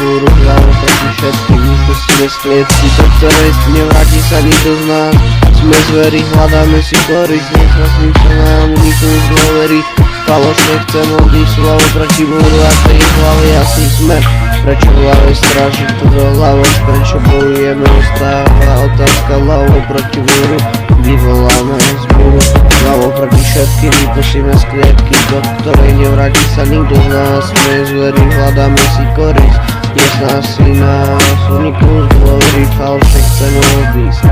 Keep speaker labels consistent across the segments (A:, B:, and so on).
A: múru, hlavu proti všetkým, vypustíme z klietky, do ktorej nevráti sa nikto z nás. Sme zveri, hľadáme si korisť, nesmyslím sa nám nikomu dôveriť. Falošne chcem odísť, hlavu proti múru a tej hlavy jasný smer. Prečo v hlave stráži túto hlavu, prečo bojujeme, ostáva otázka hlavou proti múru. Vyvoláme zbúru, hlavou proti všetkým, vypustíme z klietky, do ktorej nevráti sa nikto z nás. Sme zveri, hľadáme si korisť, nesnásilí nás, nikomu dôveriť, falošne chceme odísť.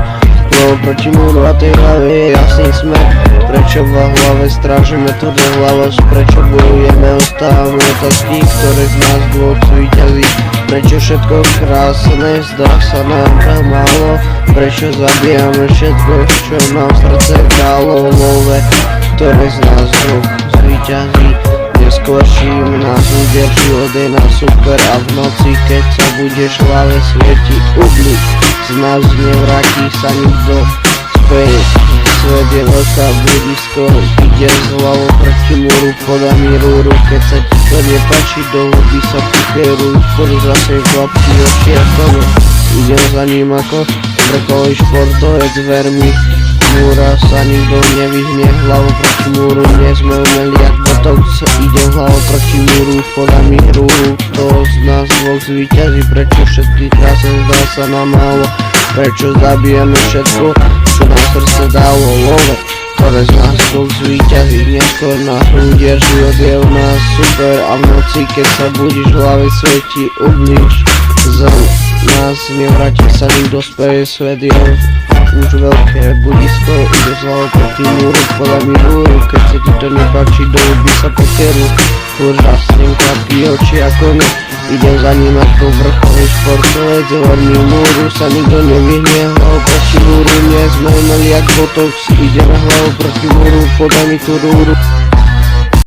A: Hlavu proti múru a tej hlave je jasný smer. Prečo v hlave strážime túto hlavu, prečo bojujeme, ostávame otázky, ktoré z nás dvoch víťazí. Prečo všetko krásne, zdá sa nám tak málo, prečo zabijame všetko, čo nám srdce dalo. Love, ktoré z nás dvoch víťazí. Neskôrším nás úder, život je na super a v noci, keď sa budeš v hlave svieti uhlík, z nás nevráti sa nikto späť. Svet je veľká bludisko, ide z hlavou proti múru, podá mi rúru, keď sa ti to nepáči, do huby sa pikeruj, skôr zase chlapci oči a kono. Idem za ním ako vrcholový športovec, ver mi, múra sa nikto nevyhne, hlavu proti múru, nie sme umeli jak botox, idem hlavou proti múru, podá mi rúru, kto z nás dvoch zvíťazí, prečo všetky krásne zdá sa nám málo, prečo zabijeme všetko, čo nám srdce dalo. Love, ktoré z nás dvoch zvíťazí, neskôr na hrudier, život je u nás super a v noci, keď sa budíš, v hlave svieti ublíž, za nás nevráti sa nikto späť. Svet je už veľké budisko, ide z hlavou proti múru, podá mi rúru, keď sa ti to nepáči, do huby sa pokeru, furt žasnem klapky oči ako ne. Idem za ním ako vrcholový športovec, ver mi, múru sa nikto nevyhne, hlavu proti múru, nie sme umeli jak botox, ideme hlavou proti múru, podaj mi tú rúru.